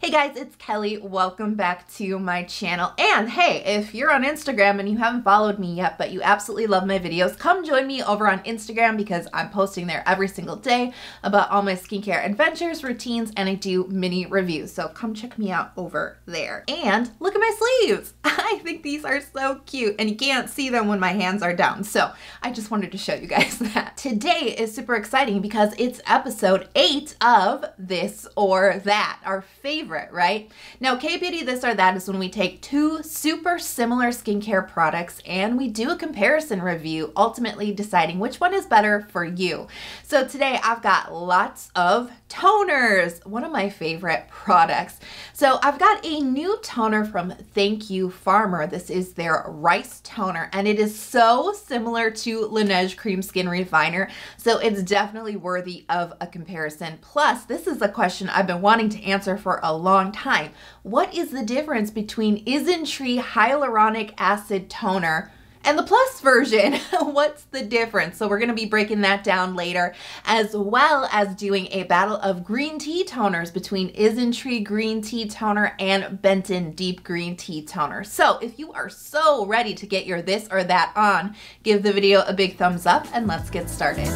Hey guys, it's Kelly. Welcome back to my channel. And hey, if you're on Instagram and you haven't followed me yet, but you absolutely love my videos, come join me over on Instagram because I'm posting there every single day about all my skincare adventures, routines, and I do mini reviews. So come check me out over there. And look at my sleeves. I think these are so cute and you can't see them when my hands are down. So I just wanted to show you guys that. Today is super exciting because it's episode 8 of This or That, our favorite, right? Now, K-Beauty This or That is when we take two super similar skincare products and we do a comparison review, ultimately deciding which one is better for you. So today I've got lots of toners, one of my favorite products. So I've got a new toner from Thank You Farmer. This is their rice toner and it is so similar to Laneige Cream Skin Refiner. So it's definitely worthy of a comparison. Plus, this is a question I've been wanting to answer for a long time. What is the difference between Isntree Hyaluronic Acid Toner and the plus version? What's the difference? So we're going to be breaking that down later, as well as doing a battle of green tea toners between Isntree Green Tea Toner and Benton Deep Green Tea Toner. So if you are so ready to get your this or that on, give the video a big thumbs up and let's get started.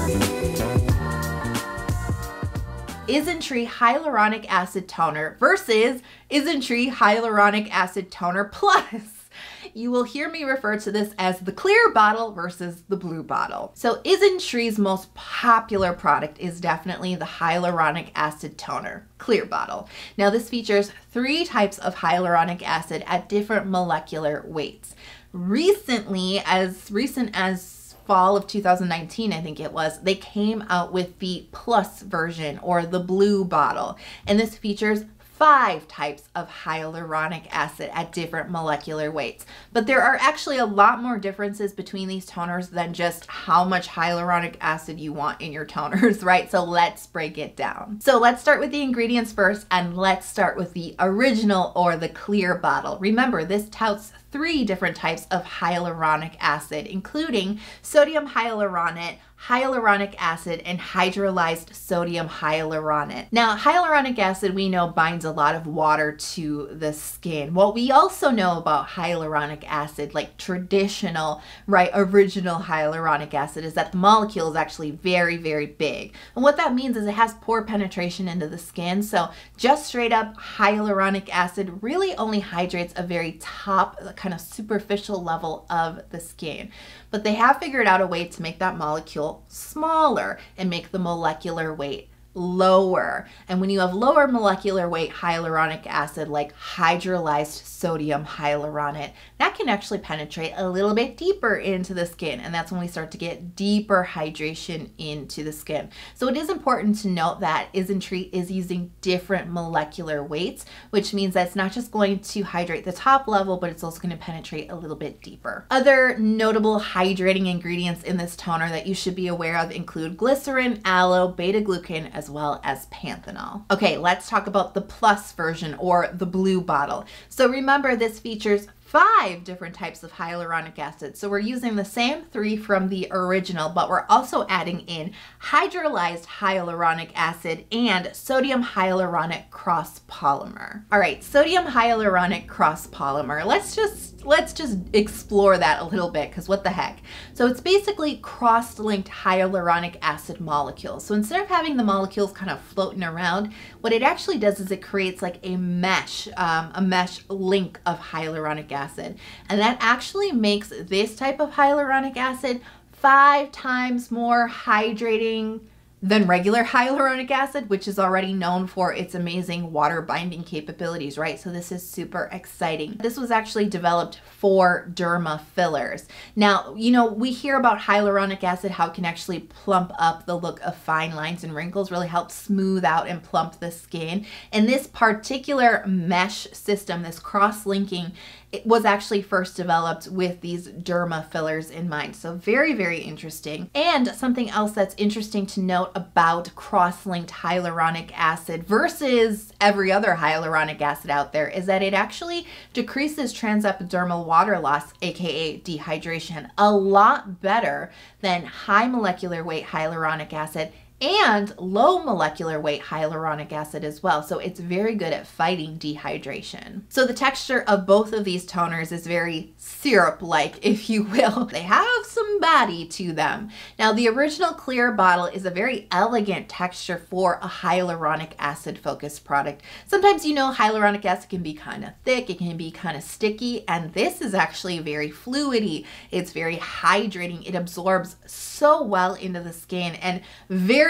Isntree Hyaluronic Acid Toner versus Isntree Hyaluronic Acid Toner Plus. You will hear me refer to this as the clear bottle versus the blue bottle. So Isntree's most popular product is definitely the Hyaluronic Acid Toner, clear bottle. Now this features 3 types of hyaluronic acid at different molecular weights. Recently, as recent as fall of 2019, I think it was, they came out with the plus version or the blue bottle. And this features 5 types of hyaluronic acid at different molecular weights. But there are actually a lot more differences between these toners than just how much hyaluronic acid you want in your toners, right? So let's break it down. So let's start with the ingredients first, and let's start with the original or the clear bottle. Remember, this touts 3 different types of hyaluronic acid, including sodium hyaluronate, hyaluronic acid, and hydrolyzed sodium hyaluronate. Now, hyaluronic acid we know binds a lot of water to the skin. What we also know about hyaluronic acid, like traditional, right, original hyaluronic acid, is that the molecule is actually very, very big. And what that means is it has poor penetration into the skin. So just straight up hyaluronic acid really only hydrates a very top, kind of superficial level of the skin. But they have figured out a way to make that molecule smaller and make the molecular weight lower. And when you have lower molecular weight hyaluronic acid like hydrolyzed sodium hyaluronate, that can actually penetrate a little bit deeper into the skin, and that's when we start to get deeper hydration into the skin. So it is important to note that Isntree is using different molecular weights, which means that it's not just going to hydrate the top level, but it's also going to penetrate a little bit deeper. Other notable hydrating ingredients in this toner that you should be aware of include glycerin, aloe, beta-glucan, as well as panthenol. Okay, let's talk about the plus version or the blue bottle. So remember, this features 5 different types of hyaluronic acid. So we're using the same 3 from the original, but we're also adding in hydrolyzed hyaluronic acid and sodium hyaluronic cross polymer. All right, sodium hyaluronic cross polymer. Let's just explore that a little bit, because what the heck? So it's basically cross-linked hyaluronic acid molecules. So instead of having the molecules kind of floating around, what it actually does is it creates like a mesh link of hyaluronic acid. And that actually makes this type of hyaluronic acid 5 times more hydrating than regular hyaluronic acid, which is already known for its amazing water binding capabilities, right? So this is super exciting. This was actually developed for derma fillers. Now, you know, we hear about hyaluronic acid, how it can actually plump up the look of fine lines and wrinkles, really help smooth out and plump the skin. And this particular mesh system, this cross-linking, it was actually first developed with these derma fillers in mind. So very, very interesting. And something else that's interesting to note about cross-linked hyaluronic acid versus every other hyaluronic acid out there is that it actually decreases transepidermal water loss, aka dehydration, a lot better than high molecular weight hyaluronic acid and low molecular weight hyaluronic acid as well. So it's very good at fighting dehydration. So the texture of both of these toners is very syrup-like, if you will. They have some body to them. Now the original clear bottle is a very elegant texture for a hyaluronic acid focused product. Sometimes, you know, hyaluronic acid can be kind of thick, it can be kind of sticky, and this is actually very fluidy. It's very hydrating. It absorbs so well into the skin, and very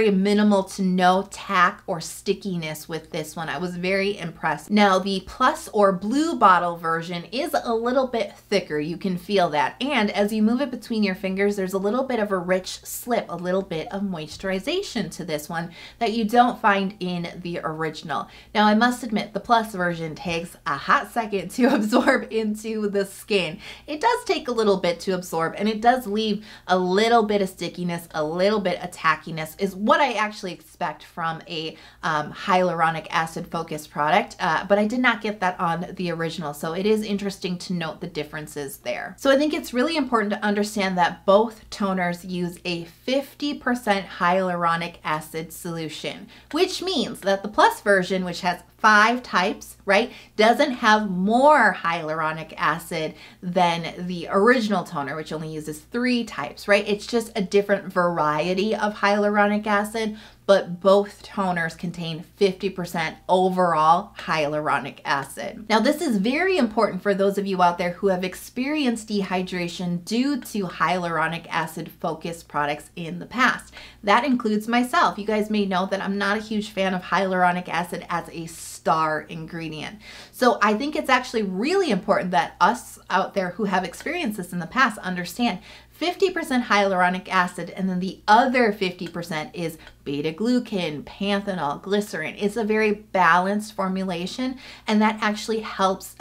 minimal to no tack or stickiness with this one. I was very impressed. Now the plus or blue bottle version is a little bit thicker. You can feel that. And as you move it between your fingers, there's a little bit of a rich slip, a little bit of moisturization to this one that you don't find in the original. Now I must admit the plus version takes a hot second to absorb into the skin. It does take a little bit to absorb, and it does leave a little bit of stickiness, a little bit of tackiness, is what I actually expect from a hyaluronic acid focused product, but I did not get that on the original, so it is interesting to note the differences there. So I think it's really important to understand that both toners use a 50% hyaluronic acid solution, which means that the plus version, which has 5 types, right, doesn't have more hyaluronic acid than the original toner, which only uses 3 types, right? It's just a different variety of hyaluronic acid, but both toners contain 50% overall hyaluronic acid. Now, this is very important for those of you out there who have experienced dehydration due to hyaluronic acid focused products in the past. That includes myself. You guys may know that I'm not a huge fan of hyaluronic acid as a star ingredient. So I think it's actually really important that us out there who have experienced this in the past understand 50% hyaluronic acid, and then the other 50% is beta-glucan, panthenol, glycerin. It's a very balanced formulation, and that actually helps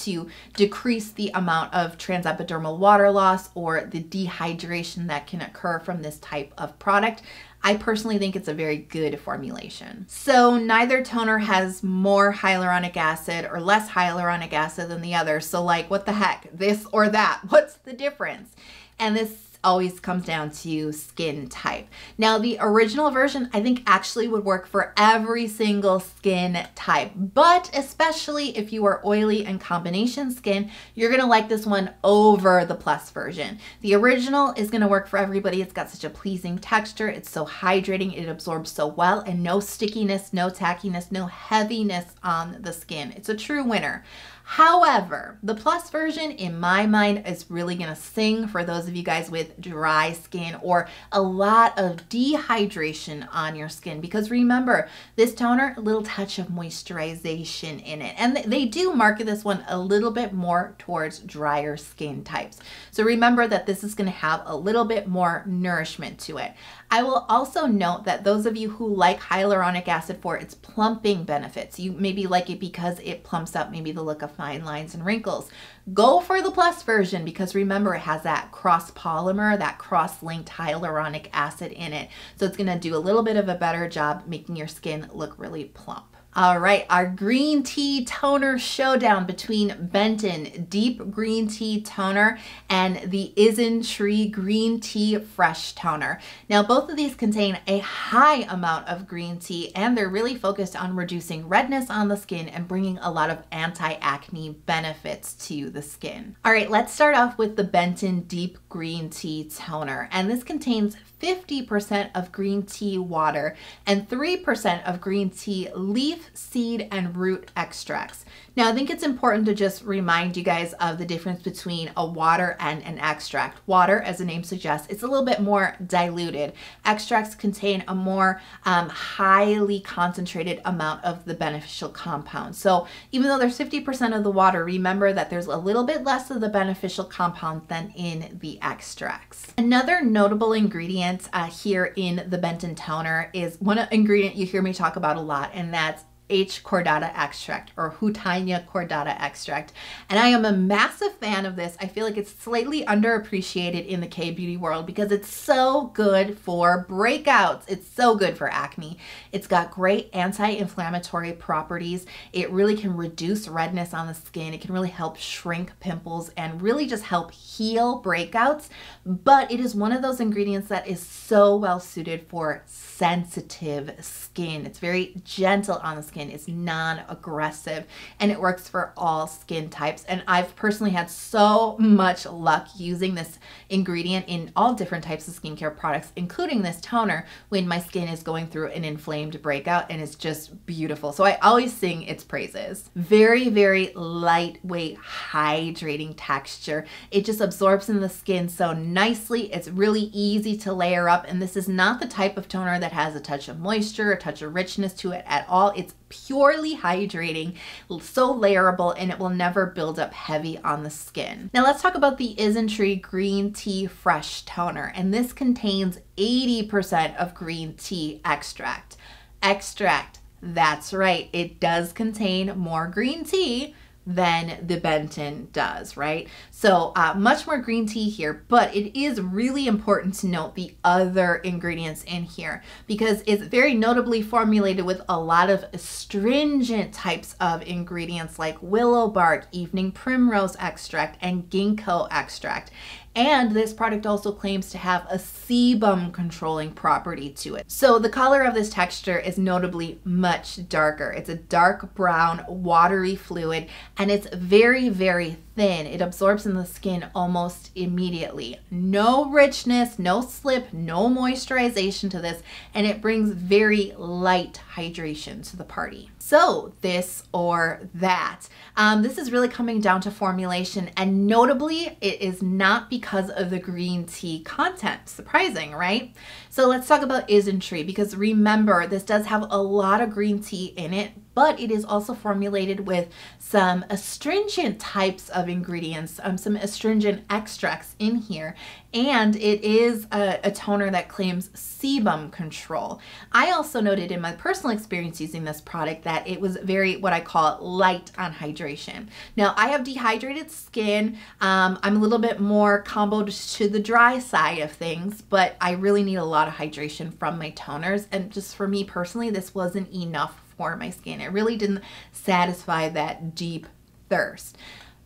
to decrease the amount of transepidermal water loss or the dehydration that can occur from this type of product. I personally think it's a very good formulation. So neither toner has more hyaluronic acid or less hyaluronic acid than the other. So like, what the heck, this or that? What's the difference? And this always comes down to skin type. Now, the original version, I think actually would work for every single skin type, but especially if you are oily and combination skin, you're gonna like this one over the plus version. The original is gonna work for everybody. It's got such a pleasing texture. It's so hydrating. It absorbs so well, and no stickiness, no tackiness, no heaviness on the skin. It's a true winner. However, the plus version in my mind is really gonna sing for those of you guys with dry skin or a lot of dehydration on your skin, because remember, this toner, a little touch of moisturization in it. And they do market this one a little bit more towards drier skin types. So remember that this is gonna have a little bit more nourishment to it. I will also note that those of you who like hyaluronic acid for its plumping benefits, you maybe like it because it plumps up maybe the look of fine lines and wrinkles, go for the plus version, because remember, it has that cross polymer, that cross-linked hyaluronic acid in it. So it's gonna do a little bit of a better job making your skin look really plump. All right, our green tea toner showdown between Benton Deep Green Tea Toner and the Isntree Green Tea Fresh Toner. Now, both of these contain a high amount of green tea, and they're really focused on reducing redness on the skin and bringing a lot of anti-acne benefits to the skin. All right, let's start off with the Benton Deep Green Tea Toner, and this contains 50% of green tea water and 3% of green tea leaf, seed, and root extracts. Now, I think it's important to just remind you guys of the difference between a water and an extract. Water, as the name suggests, it's a little bit more diluted. Extracts contain a more highly concentrated amount of the beneficial compound. So even though there's 50% of the water, remember that there's a little bit less of the beneficial compound than in the extracts. Another notable ingredient here in the Benton toner is one ingredient you hear me talk about a lot, and that's H. cordata extract or Hydrating cordata extract. And I am a massive fan of this. I feel like it's slightly underappreciated in the K-beauty world because it's so good for breakouts. It's so good for acne. It's got great anti-inflammatory properties. It really can reduce redness on the skin. It can really help shrink pimples and really just help heal breakouts. But it is one of those ingredients that is so well suited for sensitive skin. It's very gentle on the skin. It's non-aggressive, and it works for all skin types. And I've personally had so much luck using this ingredient in all different types of skincare products, including this toner, when my skin is going through an inflamed breakout, and it's just beautiful. So I always sing its praises. Very, very lightweight, hydrating texture. It just absorbs in the skin so nicely. It's really easy to layer up, and this is not the type of toner that has a touch of moisture, a touch of richness to it at all. It's purely hydrating, so layerable, and it will never build up heavy on the skin. Now let's talk about the Isntree Green Tea Fresh Toner, and this contains 80% of green tea extract. That's right, it does contain more green tea than the Benton does, right? So much more green tea here, but it is really important to note the other ingredients in here because it's very notably formulated with a lot of astringent types of ingredients like willow bark, evening primrose extract, and ginkgo extract. And this product also claims to have a sebum controlling property to it. So the color of this texture is notably much darker. It's a dark brown, watery fluid, and it's very, very thin. It absorbs in the skin almost immediately. No richness, no slip, no moisturization to this, and it brings very light hydration to the party. So this or that. This is really coming down to formulation, and notably it is not because of the green tea content. Surprising, right? So let's talk about Isntree, because remember, this does have a lot of green tea in it, but it is also formulated with some astringent types of ingredients, some astringent extracts in here, and it is a toner that claims sebum control. I also noted in my personal experience using this product that it was very, what I call, light on hydration. Now, I have dehydrated skin. I'm a little bit more comboed to the dry side of things, but I really need a lot of hydration from my toners, and just for me personally, this wasn't enough for my skin. It really didn't satisfy that deep thirst.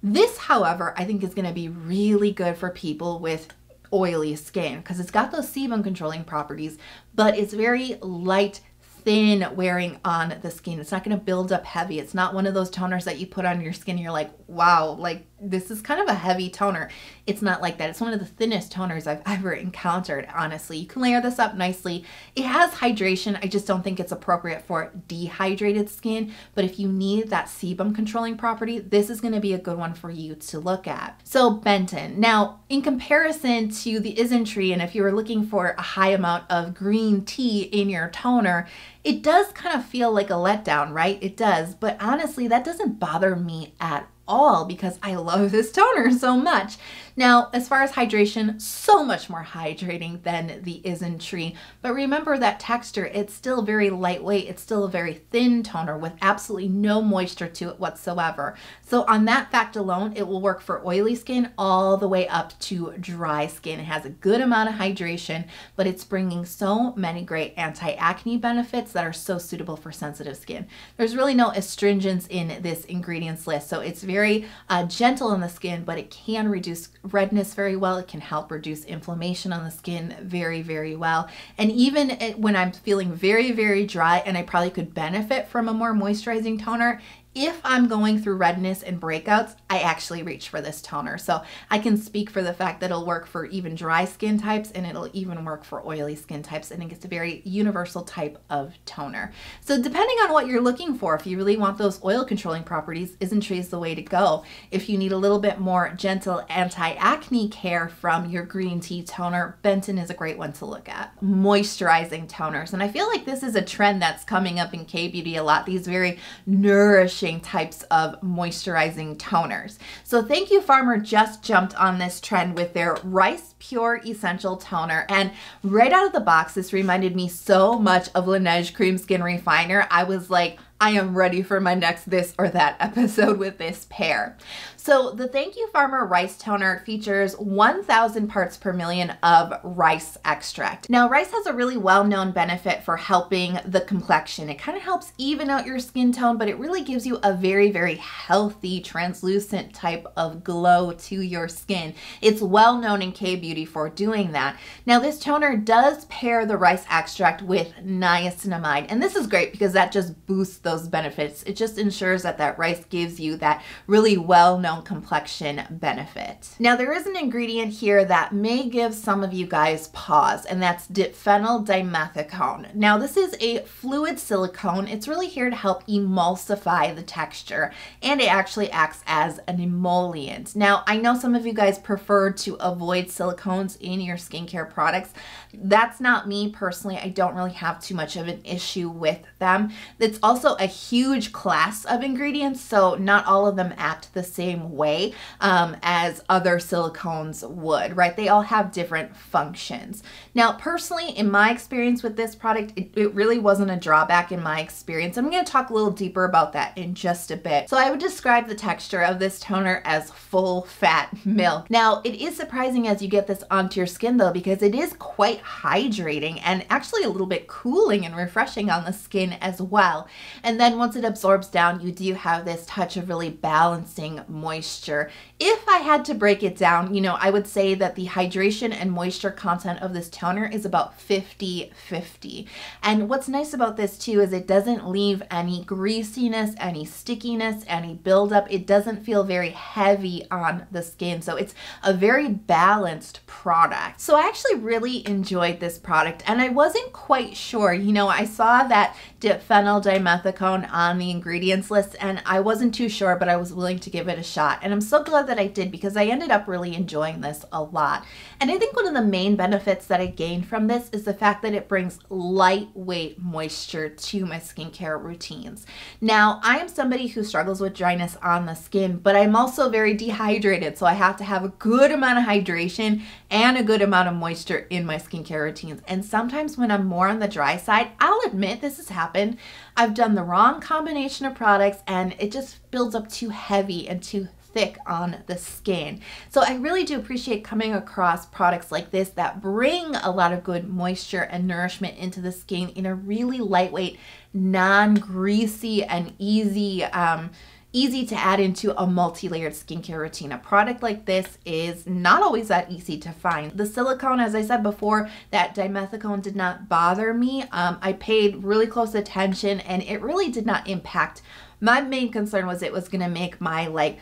This, however, I think is going to be really good for people with oily skin because it's got those sebum controlling properties, but it's very light, thin wearing on the skin. It's not going to build up heavy. It's not one of those toners that you put on your skin and you're like, wow, like this is kind of a heavy toner. It's not like that. It's one of the thinnest toners I've ever encountered, honestly. You can layer this up nicely. It has hydration. I just don't think it's appropriate for dehydrated skin, but if you need that sebum controlling property, this is going to be a good one for you to look at. So Benton. Now, in comparison to the Isntree, and if you were looking for a high amount of green tea in your toner, it does kind of feel like a letdown, right? It does, but honestly, that doesn't bother me at all because I love this toner so much. Now, as far as hydration, so much more hydrating than the Isntree, but remember that texture, it's still very lightweight. It's still a very thin toner with absolutely no moisture to it whatsoever. So on that fact alone, it will work for oily skin all the way up to dry skin. It has a good amount of hydration, but it's bringing so many great anti-acne benefits that are so suitable for sensitive skin. There's really no astringents in this ingredients list, so it's very gentle on the skin, but it can reduce redness very well. It can help reduce inflammation on the skin very, very well. And even when I'm feeling very, very dry and I probably could benefit from a more moisturizing toner, if I'm going through redness and breakouts, I actually reach for this toner. So I can speak for the fact that it'll work for even dry skin types, and it'll even work for oily skin types. I think it's a very universal type of toner. So depending on what you're looking for, if you really want those oil controlling properties, Isntree is the way to go. If you need a little bit more gentle anti-acne care from your green tea toner, Benton is a great one to look at. Moisturizing toners. And I feel like this is a trend that's coming up in K-beauty a lot, these very nourishing types of moisturizing toners. So Thank You Farmer just jumped on this trend with their Rice Pure Essential Toner, and right out of the box this reminded me so much of Laneige Cream Skin Refiner. I was like, I am ready for my next this or that episode with this pair. So the Thank You Farmer Rice Toner features 1,000 parts per million of rice extract. Now, rice has a really well-known benefit for helping the complexion. It kind of helps even out your skin tone, but it really gives you a very, very healthy, translucent type of glow to your skin. It's well known in K-beauty for doing that. Now, this toner does pair the rice extract with niacinamide, and this is great because that just boosts those benefits. It just ensures that that rice gives you that really well-known complexion benefit. Now, there is an ingredient here that may give some of you guys pause, and that's diphenyl dimethicone. Now, this is a fluid silicone. It's really here to help emulsify the texture, and it actually acts as an emollient. Now, I know some of you guys prefer to avoid silicones in your skincare products. That's not me personally. I don't really have too much of an issue with them. It's also a huge class of ingredients, so not all of them act the same way as other silicones would, right? They all have different functions. Now, personally, in my experience with this product, it really wasn't a drawback in my experience. I'm going to talk a little deeper about that in just a bit. So I would describe the texture of this toner as full fat milk. Now, it is surprising as you get this onto your skin though, because it is quite hydrating and actually a little bit cooling and refreshing on the skin as well. And then once it absorbs down, you do have this touch of really balancing moisture. If I had to break it down, you know, I would say that the hydration and moisture content of this toner is about 50-50. And what's nice about this too is it doesn't leave any greasiness, any stickiness, any buildup. It doesn't feel very heavy on the skin. So it's a very balanced product. So I actually really enjoyed this product, and I wasn't quite sure. You know, I saw that diphenyl dimethicone on the ingredients list, and I wasn't too sure, but I was willing to give it a shot. And I'm so glad that I did, because I ended up really enjoying this a lot. And I think one of the main benefits that I gained from this is the fact that it brings lightweight moisture to my skincare routines. Now, I am somebody who struggles with dryness on the skin, but I'm also very dehydrated, so I have to have a good amount of hydration and a good amount of moisture in my skincare routines. And sometimes when I'm more on the dry side, I'll admit this has happened. I've done the wrong combination of products and it just builds up too heavy and too thick on the skin. So I really do appreciate coming across products like this that bring a lot of good moisture and nourishment into the skin in a really lightweight, non-greasy and easy to add into a multi-layered skincare routine. A product like this is not always that easy to find. The silicone, as I said before, that dimethicone did not bother me. I paid really close attention and it really did not impact. My main concern was it was going to make my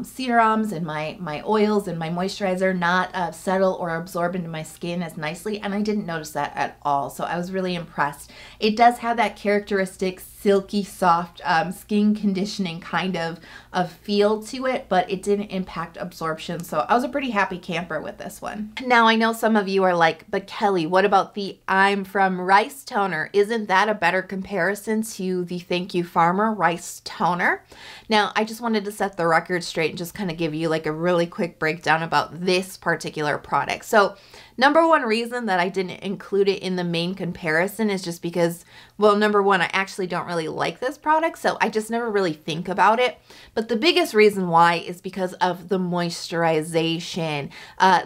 serums and my oils and my moisturizer not settle or absorb into my skin as nicely, and I didn't notice that at all. So I was really impressed. It does have that characteristic silky soft skin conditioning kind of feel to it, but it didn't impact absorption. So I was a pretty happy camper with this one. Now, I know some of you are like, but Kelly, what about the I'm From Rice Toner? Isn't that a better comparison to the Thank You Farmer Rice Toner? Now, I just wanted to set the record straight and just kind of give you like a really quick breakdown about this particular product. So number one reason that I didn't include it in the main comparison is just because, well, number one, I actually don't really like this product, so I just never really think about it. But the biggest reason why is because of the moisturization.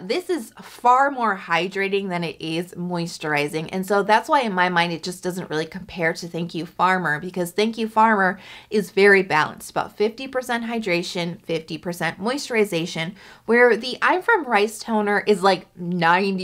This is far more hydrating than it is moisturizing, and so that's why in my mind it just doesn't really compare to Thank You Farmer, because Thank You Farmer is very balanced, about 50% hydration, 50% moisturization, where the I'm From Rice Toner is like 90%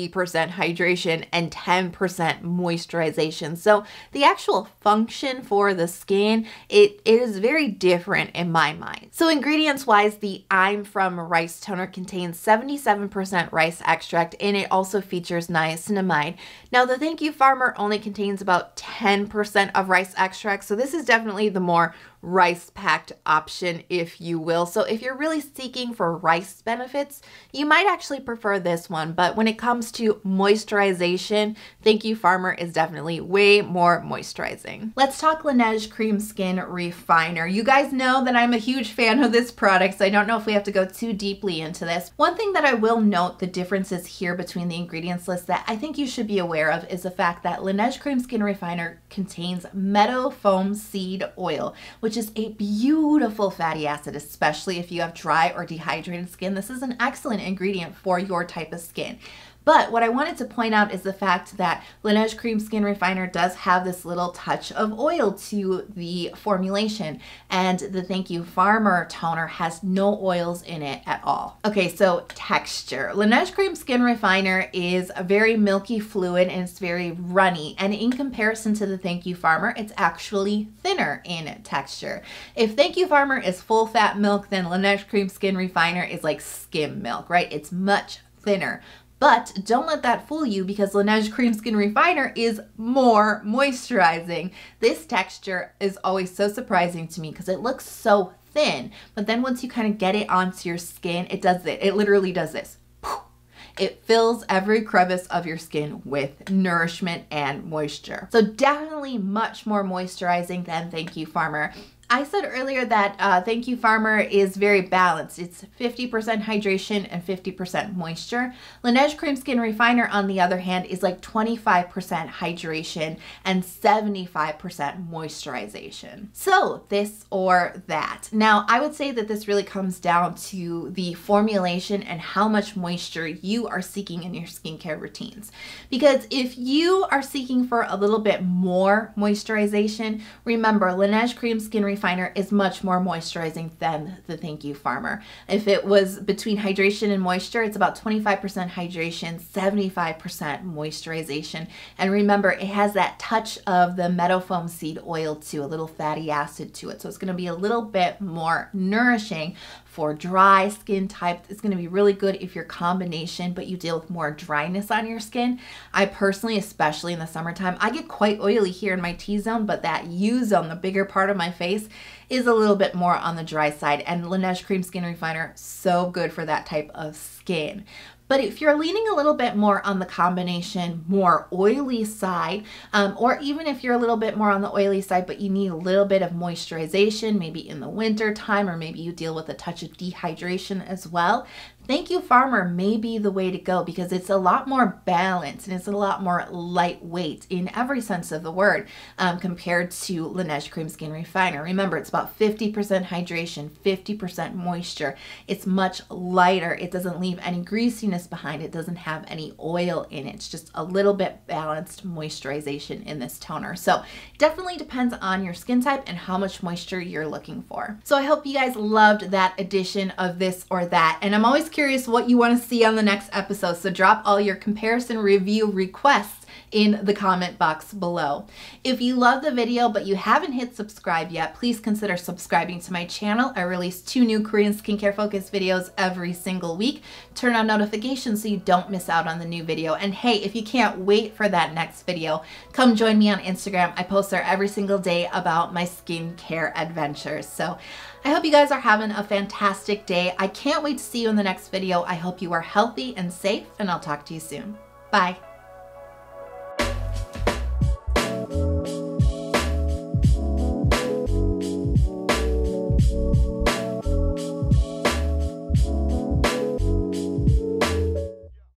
hydration and 10% moisturization. So the actual function for the skin, it is very different in my mind. So ingredients wise, the I'm From Rice Toner contains 77% rice extract, and it also features niacinamide. Now, the Thank You Farmer only contains about 10% of rice extract, so this is definitely the more rice-packed option, if you will. So if you're really seeking for rice benefits, you might actually prefer this one. But when it comes to moisturization, Thank You Farmer is definitely way more moisturizing. Let's talk Laneige Cream Skin Refiner. You guys know that I'm a huge fan of this product, so I don't know if we have to go too deeply into this. One thing that I will note the differences here between the ingredients list that I think you should be aware of is the fact that Laneige Cream Skin Refiner contains meadow foam seed oil, which is a beautiful fatty acid, especially if you have dry or dehydrated skin. This is an excellent ingredient for your type of skin. But what I wanted to point out is the fact that Laneige Cream Skin Refiner does have this little touch of oil to the formulation, and the Thank You Farmer toner has no oils in it at all. Okay, so texture. Laneige Cream Skin Refiner is a very milky fluid and it's very runny, and in comparison to the Thank You Farmer, it's actually thinner in texture. If Thank You Farmer is full fat milk, then Laneige Cream Skin Refiner is like skim milk, right? It's much thinner. But don't let that fool you, because Laneige Cream Skin Refiner is more moisturizing. This texture is always so surprising to me because it looks so thin, but then once you kind of get it onto your skin, it does it. It literally does this. It fills every crevice of your skin with nourishment and moisture. So definitely much more moisturizing than Thank You Farmer. I said earlier that Thank You Farmer is very balanced. It's 50% hydration and 50% moisture. Laneige Cream Skin Refiner, on the other hand, is like 25% hydration and 75% moisturization. So this or that. Now, I would say that this really comes down to the formulation and how much moisture you are seeking in your skincare routines. Because if you are seeking for a little bit more moisturization, remember, Laneige Cream Skin Refiner is much more moisturizing than the Thank You Farmer. If it was between hydration and moisture, it's about 25% hydration, 75% moisturization. And remember, it has that touch of the meadow foam seed oil too, a little fatty acid to it. So it's going to be a little bit more nourishing for dry skin type. It's going to be really good if you're combination, but you deal with more dryness on your skin. I personally, especially in the summertime, I get quite oily here in my T-zone, but that U-zone, the bigger part of my face, is a little bit more on the dry side. And Laneige Cream Skin Refiner, so good for that type of skin. But if you're leaning a little bit more on the combination, more oily side, or even if you're a little bit more on the oily side, but you need a little bit of moisturization, maybe in the winter time, or maybe you deal with a touch of dehydration as well, Thank You Farmer may be the way to go, because it's a lot more balanced and it's a lot more lightweight in every sense of the word compared to Laneige Cream Skin Refiner. Remember, it's about 50% hydration, 50% moisture. It's much lighter. It doesn't leave any greasiness behind. It doesn't have any oil in it. It's just a little bit balanced moisturization in this toner. So it definitely depends on your skin type and how much moisture you're looking for. So I hope you guys loved that edition of This or That, and I'm always curious what you want to see on the next episode, so drop all your comparison review requests in the comment box below. If you love the video but you haven't hit subscribe yet, please consider subscribing to my channel. I release 2 new Korean skincare focused videos every single week. Turn on notifications so you don't miss out on the new video. And hey, if you can't wait for that next video, come join me on Instagram. I post there every single day about my skincare adventures. So I hope you guys are having a fantastic day. I can't wait to see you in the next video. I hope you are healthy and safe, and I'll talk to you soon. Bye.